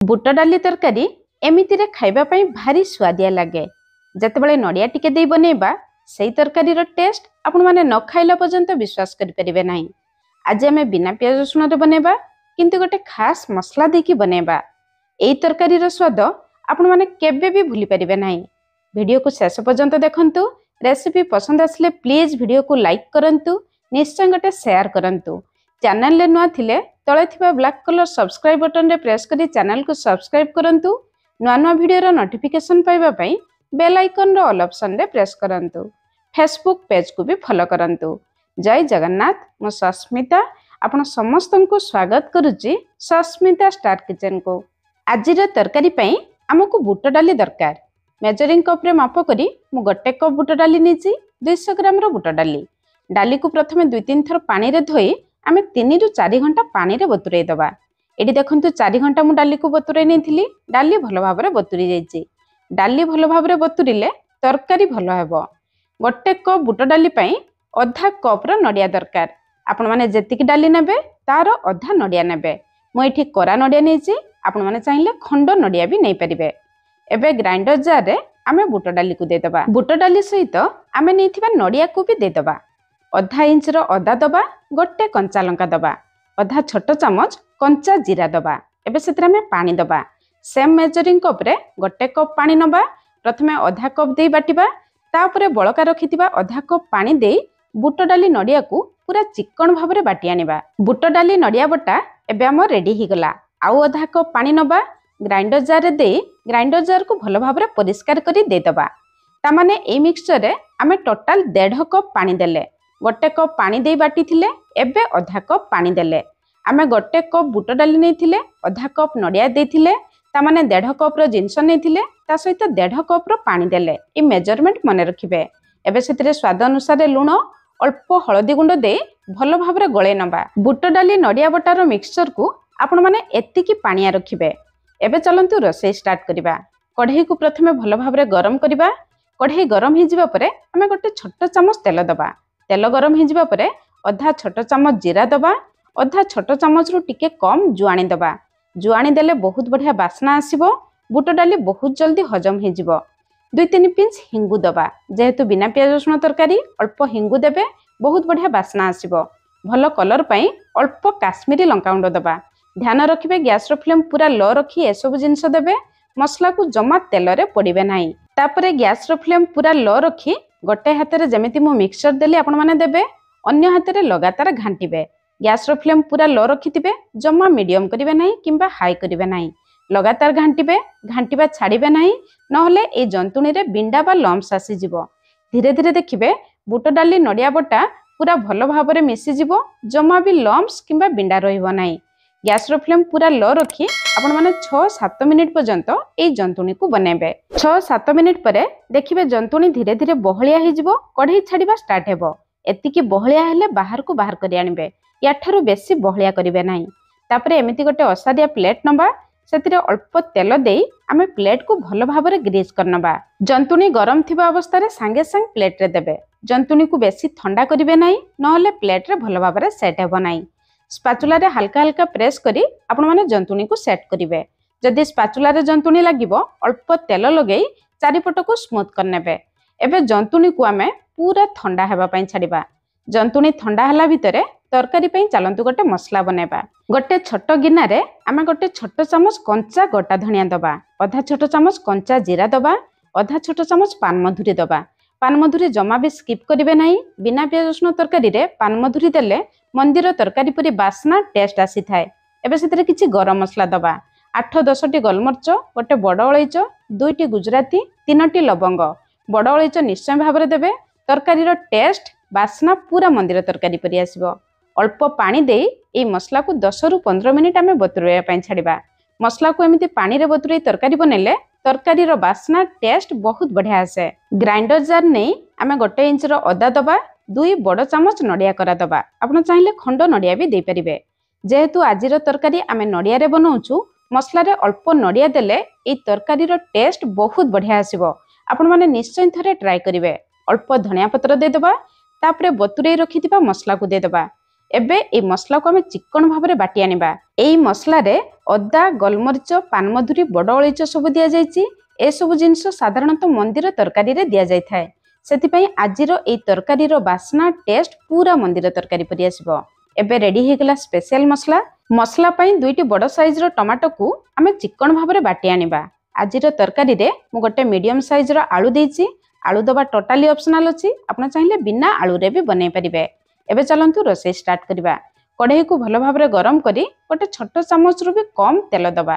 बुट डाली तरकारी एमिति रे खाइबा पई भारी स्वादिया लगे। जेतेबेले नड़िया टिके देई बनेबा सेई तरकारी टेस्ट आपण माने न खाइला पर्यंत विश्वास करि परिबे नाही। आज आमे बिना प्याज रसुण रे बनेबा किंतु गोटे खास मसला देकी बनेबा। एई तरकारी रो स्वाद आपण माने केबे भी भूली परिबे नाही। वीडियो को शेष पर्यंत देखंतु। रेसिपी पसंद आसले प्लीज वीडियो को लाइक करंतु, निश्चय गोटे शेयर करंतु। चैनल ले नुआ थिले तळे थिबा ब्लैक कलर सब्सक्राइब बटन रे प्रेस करी चैनल को सब्सक्राइब करंतु। नुआ नुआ वीडियो रो नोटिफिकेशन पाइबा पई बेल आइकन रो ऑल ऑप्शन रे प्रेस करंतु। फेसबुक पेज को भी फॉलो करंतु। जय जगन्नाथ। मो सस्मिता आपण समस्त को स्वागत करुच्ची सस्मिता स्टार किचन को। आज तरकारी पई हमको बुट डाली दरकार। मेजरिंग कप रे माप करी मु गोटे कप बुट डाली नीची 200 ग्राम रो बुट डाली। डाली को प्रथमे 2-3 थर पानी रे धोई आमे 3 रु 4 घंटा पानी रे बतुरई दबा। एडी देखंतु 4 घंटा मु डाली को बतुरई नेथिली। डाली भलो भाव रे बतुरी जाईची। डाली भलो भाव रे बतुरिले तरकारी भलो हेबो। गोटे कप बुट डाली पई आधा कप रो नडिया दरकार। आपण माने जेतिकी डाली नेबे तार आधा नडिया नेबे। मु एठी कोरा नडिया नेची, आपण माने चाहिले खंड नडिया भी नै परिबे। एबे ग्राइंडर जार रे आमे बुट डाली को दे दबा। बुट डाली सहित आमे नेथिबा नडिया को भी दे दबा। आधा इंच रो अदा दबा, गोटे कंचा लंका दबा, आधा छोट चामच कंचा जीरा दबा। एबे सेतरा में पानी दबा। सेम मेजरिंग कप रे गोटे कप पानी नबा। प्रथमे आधा कप देई बाटिबा, तापरे बळका रखितिबा आधा कप पानी देई बुट डाली नडिया को पूरा चिकन भाव रे बाटी आनिबा। बुट डाली नडिया बटा एबे हम रेडी ही गला। आउ आधा कप पानी नबा, ग्राइंडर जार रे देई ग्राइंडर जार को भलो भाव रे परिष्कार करी दे दबा। ता माने ए मिक्सचर रे आमे टोटल 1.5 कप पानी देले। गोटे कप पानी दे बाटी थिले, एबे आधा कप पानी देले। आमे गोटे कप बुट डाली नै थिले, आधा कप नडिया दे थिले, ता माने 1.5 कप रो जिंस नै थिले, ता सहित 1.5 कप रो पानी देले। ई मेजरमेंट मने रखिबे। एबे सेतिरे स्वाद अनुसार लूण, अल्प हळदी गुंड दे भलो भाव रे गळे नबा। बुट डाली नडिया बटा रो मिक्सचर को आपण माने एतिकी पानिया रखिबे। एबे चलंतु रोसे स्टार्ट करिबा। कढ़ई को प्रथमे भलो भाव रे गरम करिबा। कढ़ई गरम ही जिबा परे आमे गोटे छोट चामच तेल दबा। तेल गरम ही जिबा परे आधा छोट चामच जीरा दबा, आधा छोट चामच रु टिके कम जुआणी दबा। जुआणी देले बहुत बढ़िया बास्ना आसीबो। बुट डाली बहुत जल्दी हजम ही जिवो। 2-3 पिंच हिंगु दबा। जेहेतु बिना प्याज रसुण तरकारी अल्प हिंगु देबे, बहुत बढ़िया बास्ना आसीबो। भलो कलर पई अल्प काश्मीरी लंका गुंड दबा। ध्यान रखिबे गैस रो फ्लेम पूरा लो रखी ए सब जिंस देबे। मसला को जमा तेल रे पड़िबे नाही। तापरे गैस रो फ्लेम पूरा लो रखी गोटे हाथ रे जेमिति मु मिक्सचर देली आपण माने देबे, अन्य हाथ रे लगातार घांटीबे। गैस रो फ्लेम पूरा लो रखिथिबे, जमा मीडियम करिवे नाही किंबा हाई करिवे नाही। लगातार घांटीबे, घांटीबा छाड़िबे नाही, नहले ए जंतुणी रे बिंडा बा लम्स आसी जिवो। धीरे धीरे देखिबे बुट डाली नडिया बटा पूरा भलो भाव रे मिसी जिवो, जमा भी लम्स किंबा बिंडा रहिबो नाही। गैस रो फ्लेम पूरा लो रखी आपण माने 6-7 मिनिट पर्यंत ए जंतुणी को बनेबे। 6-7 मिनिट परे देखिबे जंतुणी धीरे धीरे बहलिया ही जिवो, कढ़ई छाड़िबा स्टार्ट हेबो। एतिकी बहलिया हेले बाहर को बाहर करि आनिबे। याठारु बेसी बहलिया करिवे नाही। तापरे एमिति गोटे असादिया प्लेट नबा। सेतिरे अल्प तेल देई आमे प्लेट को भलो भाव रे ग्रीस करनबा। जंतुणी गरम थिबा अवस्था रे संगे संग प्लेट रे देबे। जंतुणी को बेसी ठंडा करिवे नाही, नहले प्लेट रे भलो भाव रे सेट हेबो नाही। स्पाचुला रे हल्का हल्का प्रेस करी आपण माने जंतुणी को सेट करिवे। जदि स्पाचुला रे जंतुणी लागिबो, अल्प तेल लगेई चारिपट को स्मूथ करनेबे। एबे जंतुणी को आमे पूरा ठंडा हेबा पई छाड़िबा। जंतुणी ठंडा हला भितरे तरकारी पई चलंतु गोटे मसला बनेबा। गोटे छोट गिना रे आमे गोटे छोट चामच कंचा गोटा धनिया दबा, आधा छोट चामच कंचा जीरा दबा, आधा छोट चामच पान मधुरी दबा। पान मधुरी जमा भी स्किप करिवे नाही। बिना प्याज रसुण तरकारी रे पान मधुरी देले मंदिर तरकारी परी बास्ना टेस्ट आसी थाए। एबे सेतरे किछि गरम मसला दबा। 8-10 टी गोलमरिच, गोटे बड़ अलैच, 2 टी गुजराती, 3 टी लवंग। बड़ अलैच निश्चय भाव रे देबे। तरकारी रो टेस्ट बास्ना पूरा मंदिर तरकारी परी आसीबो। अल्प पानी देई ए मसला को 10 रु 15 मिनिट आमे बतुरैया पई छाड़िबा। मसला को एमिति पानी रे बतुरई तरकारी बनेले तरकारी रो बास्ना टेस्ट बहुत बढ़िया आसे। ग्राइंडर जार नै आमे 1 इंच रो अदा दबा, 2 बड़ चामच नडिया करा दबा। आपण चाहिले खंड नडिया भी दे परिबे। जेहेतु आजिर तरकारी आमे नडिया रे बनाउछु, मसला रे अल्प नडिया देले ए तरकारी रो टेस्ट बहुत बढ़िया आसीबो। आपण माने निश्चय थरे ट्राई करिवे। अल्प धनिया पत्र दे दबा, तापरे बतुरई रखिथिबा मसला को दे दबा। एबे ए मसला को आमे चिकन भाव रे बाटी आनिबा। एई मसला रे अदा गोलमरीच पानमधुरी बड़ अलैच सब दि जाइए। ए सब जिनस साधारणतः मंदिर तरकारी रे दिया जाय थाए। सेतिपई आजिर ए तरकारी बास्ना टेस्ट पूरा मंदिर तरकारी परि आसिबो। एबे रेडी हे गला स्पेशल मसला। मसला पई दुईटी बड़ साइज रो टमाटो को आमे चिकन भाबरे बाटी आनिबा। आजिर तरकारी रे मु गोटे मीडियम साइज रो आलू देइछि। आलू दबा टोटाली ऑप्शनल अछि, आपण चाहिले बिना आलू रे भी बनै परिबे। एबे चलंतु रोसे स्टार्ट करिबा। कढ़ई को भल भाबरे गरम करी गोटे छोट चामच रु भी कम तेल दबा।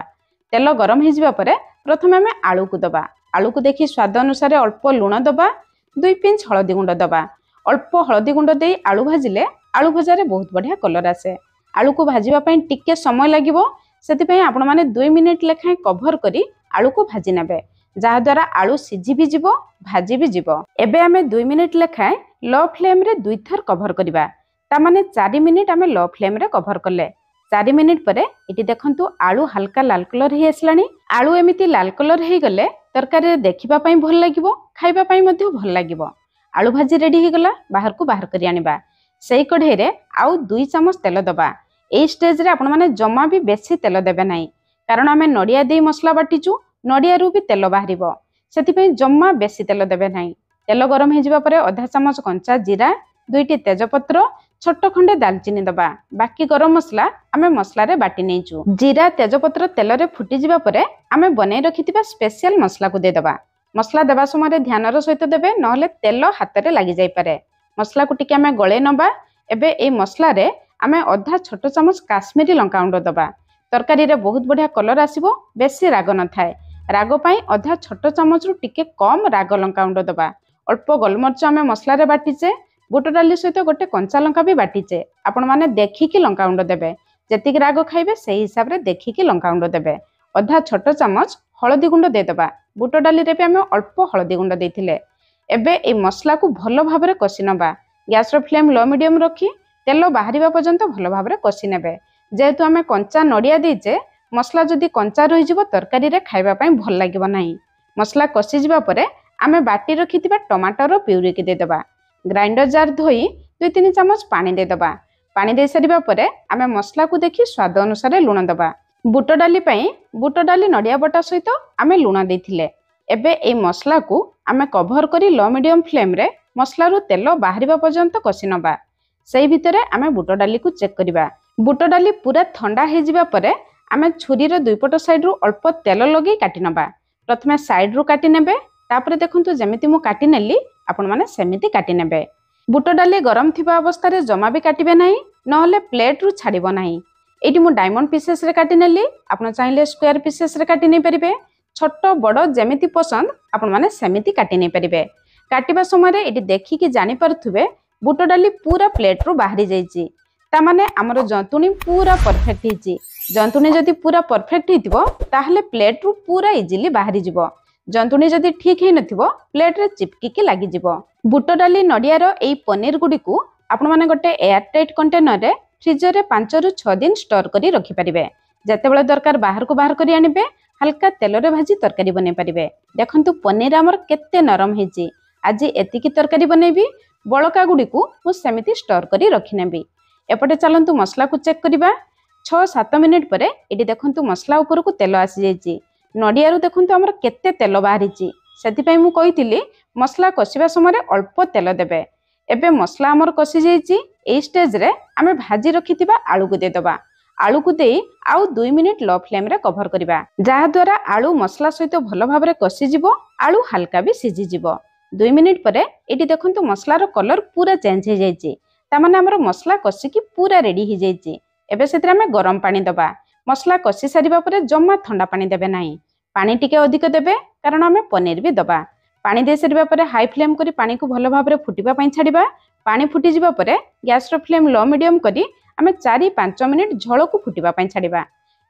तेल गरम हो जिबा परे प्रथमे आमे आलू को दबा। आलू को देखि स्वाद अनुसार अल्प लूण दबा, 2 पिंच हळदी गुंड दबा। अल्प हळदी गुंड देई आलू भाजिले आलू भजारे बहुत बढ़िया कलर आसे। आलू को भाजिबा पई टिके समय लागिबो, सेति पई आपण माने 2 मिनिट लेखाय कवर करी आलू को भाजी नेबे, जहा द्वारा आलू सिझी भी जिवो भाजी भी जिवो। एबे आमे 2 मिनिट लेखाय लो फ्लेम रे 2 थर कवर करिबा। ता माने 4 मिनिट आमे लो फ्लेम रे कवर करले। 4 मिनिट परे इटी देखंतु आलू हल्का लाल कलर हे आसलानी। आलू एमिति लाल कलर हे गले तरकारी रे देखिबा पई भल लागिबो, खाइबा पई मध्ये भल लागिबो। आलू भाजी रेडी हे गला, बाहर को बाहर करी आनिबा। सेई कढ़ई रे आउ 2 चामच तेल दबा। एई स्टेज रे आपण माने जम्मा भी बेसी तेल देबे नाही, कारण आमे नडिया देई मसला बाटिचू, नडिया रु भी तेल बाहरिबो। सेति पई जम्मा बेसी तेल देबे नाही। तेल गरम हे जिबा परे आधा चामच कंचा जीरा, 2टी तेजपत्र, छोट खंडे दालचीनी दबा। बाकी गरम मसला आमे मसला रे बाटी नेचू। जीरा तेजपत्र तेल रे फुटी जिबा परे आमे बनै रखितिबा स्पेशल मसला को दे दबा। मसला देबा समय रे ध्यान रो सहित देबे, नहले तेल हाथ रे लागि जाई पारे। मसला को टिके आमे गळे नबा। एबे ए मसला रे आमे आधा छोट चामच काश्मीरी लंका गुंड दबा। तरकारी रे बहुत बढ़िया कलर आसीबो, बेसी राग न थाए। राग पई आधा छोट चामच रु टिके कम राग लंका गुंड दबा। अल्प गोलमरीच आमे मसला रे बाटीचे। बुट डाली सहित गोटे कंचा लंका भी बाटीचे। आपण माने देखिकी लंका गुंड देबे, जेतिक राग खाइबे सेही हिसाब रे देखिकी लंका गुंड देबे। आधा छोट चामच हळदी गुंड दे दबा। बुट डाली रे भी आमे अल्प हळदी गुंड देथिले। एबे ए मसला को भलो भाबरे कसी नबा। गैस रो फ्लेम लो मीडियम रखी तेल बाहरिबा पर्यंत भलो भाबरे कसी नेबे। जेहेतु आमे कंचा नडिया देइचे, मसला जदि कंचा रहि जिवो तरकारी रे खाइबा पई भल लागिबो नाही। मसला कसी जिबा परे आमे बाटी रखिथिबा टमाटर प्यूरी के दे दबा। ग्राइंडर जार धोई 2-3 चामच पानी दे दबा। पानी दे सारिबा परे आमे मसला को देखि स्वाद अनुसार लूण दबा। बुट डाली पई बुट डाली नडिया बटा सहित आमे लूण देथिले। एबे ए मसला को आमे कवर करी लो मीडियम फ्लेम रे मसला रु तेल बाहरिबा पर्यंत कसी नबा। सेई भितरे आमे बुट डाली को चेक करिबा। बुट डाली पूरा ठंडा हे जिबा परे आमे छुरी रो दुई पट साइड रु अल्प तेल लगे काटी नबा। प्रथमे साइड रु काटी नेबे, तापरे देखंतु जेमिति मु काटी नेली आपण माने सेमिति काटी नेबे। बुट डाली गरम थिबा अवस्था रे जमा भी काटिबे नाही, नहले प्लेट रु छाड़िबो नाही। एटी मु डायमंड पीसेस रे काटी नेली, आपण चाहिले स्क्वायर पीसेस रे काटी नै परिबे। छोट बड़ जेमिति पसंद आपण माने सेमिति काटी नै परिबे। काटिबा समय रे एटी देखि कि जानि परथुबे बुट डाली पूरा प्लेट रु बाहरी जाईची, ता माने हमर जंतुनी पूरा परफेक्ट हिची। जंतुनी जदि पूरा परफेक्ट हितिबो ताहले प्लेट रु पूरा इजीली बाहरी जिवो। जंतुनी जदि ठीक हे नथिबो प्लेट रे चिपकी के लागि जिवो। बुट डाली नडिया रो एई पनीर गुडी को आपण माने गोटे एयर टाइट कंटेनर रे फ्रीजर रे 5 रु 6 दिन स्टोर करी रखि परिबे। जेतेबेले दरकार बाहर को बाहर करी आनिबे, हल्का तेल रे भाजी तरकारी बनै परिबे। देखंतु पनीर हमर केते नरम हेची। आजि एतिकी तरकारी बनेबी, बळका गुडी को मु सेमिति स्टोर करी रखि नेबी। एपटे चलंतु मसला को चेक करिबा। 6-7 मिनिट परे एटी देखंतु मसला ऊपर को तेल आसी जाईची। नडिया रु देखंतु हमर केते तेल बाहरिची। सेति पई मु कहितिली मसला कसिबा समय रे अल्प तेल देबे। एबे मसला हमर कसी जाईची। एई स्टेज रे आमे भाजी रखितिबा आलू को दे दबा। आलू को देई आउ 2 मिनिट लो फ्लेम रे कवर करिबा, जहा द्वारा आलू मसला सहित भलो भाबरे कसी जिवो, आलू हल्का भी सिझी जिवो। 2 मिनिट परे एटी देखंतु मसला रो कलर पूरा चेंज हे जाईची। ता माने हमर मसला कसी की पूरा रेडी हे जाईची। एबे सेतरा में गरम पानी दबा। मसला कसी सारिबा परे जम्मा ठंडा पानी देबे नाही। पानी टिके अधिक देबे, कारण आमे पनीर भी दबा। पानी दे सारिबा परे हाई फ्लेम करी पानी को भलो भाबरे फुटिबा पई छाडिबा। पानी फुटी जिबा परे गैस रो फ्लेम लो मीडियम करी आमे 4-5 मिनिट झोल को फुटिबा पई छाडिबा।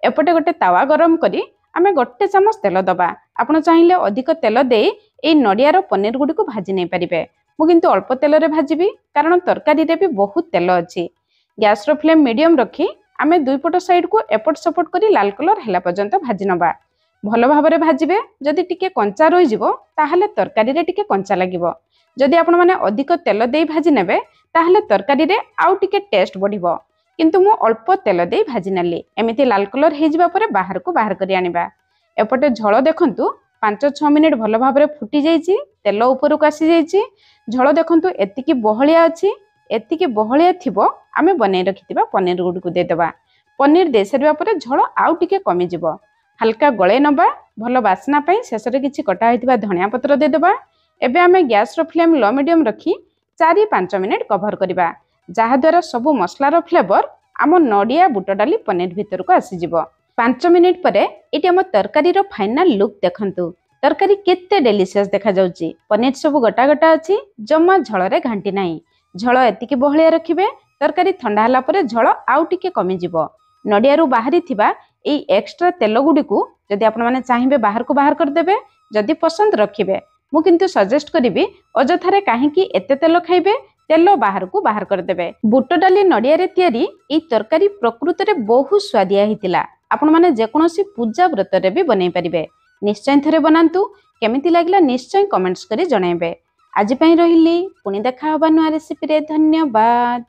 एपटे गोटे तावा गरम करी आमे गोटे चामच तेल दबा। आपण चाहिले अधिक तेल देई ए नडिया रो पनीर गुडी को भाजी नै परिबे। मु किंतु अल्प तेल रे भाजीबी, कारण तरकारी रे भी बहुत तेल अछि। गैस रो फ्लेम मीडियम रखी आमे दुई पट साइड को एपट सपोर्ट करी लाल कलर हैला पर्यंत भाजी नबा। भलो भाबरे भाजिबे। जदि टिके कंचा रहि जिवो ताहले तरकारी रे टिके कंचा लागिवो। जदि आपण माने अधिक तेल देई भाजी नेबे ताहले तरकारी रे आउ टिके टेस्ट बढ़िवो। किंतु मु अल्प तेल दे भाजी नेली। एमिति लाल कलर हो जावा परे बाहर को बाहर करी आनिबा। एपटे झोल देखंतु 5-6 मिनिट भल भाबरे फुटी जाइछि, तेल ऊपर को आसी जाइछि। झोल देखंतु एतिकी बहलिया अछि, एतिकी बहलिया थिबो आमे बनै रखिथिबा पनीर गुड को दे देबा। पनीर दे सारिबा परे झोल आउ टिके कमी जिवो, हल्का गळे नबा। भल बासना पई शेषरे किछि कटा होइतिबा धनिया पत्र दे देबा। एबे आमे गैस रो फ्लेम लो मीडियम रखी 4-5 मिनिट कवर करिबा, जहा द्वारा सबु मसला रो फ्लेवर आम नडिया बुट डाली पनीर भितर को आसी जिवो। 5 मिनिट परे एटी आम तरकारी रो फाइनल लुक देखंतु। तरकारी केते डेलिशियस देखा जाउची। पनीर सब गोटा गोटा अछि, जम्मा झोल रे घांटी नाही। झोल एतिकी बहलिया रखिबे, तरकारी ठंडा हला परे झोल आउ टिके कमी जिवो। नडिया रु बाहरी थिबा एई एक्स्ट्रा तेल गुडी को जदि आपण माने चाहिबे बाहर को बाहर कर देबे, जदि पसंद रखिबे। मु किंतु सजेस्ट करिबी अजथारे काहेकि एते तेल खाइबे, तेल बाहर को बाहर कर देबे। बुट डाली नडिया रे तयारी एई तरकारी प्रकृति रे बहुत स्वादिया हितिला। आपण माने जे कोनोसी पूजा व्रत रे भी बनै परिबे। निश्चय थरे बनांतु, केमिति लागला निश्चय कमेंट्स करी जणाइबे। आज पई रहिली, पुनी देखा होबा नुआ रेसिपी रे। धन्यवाद।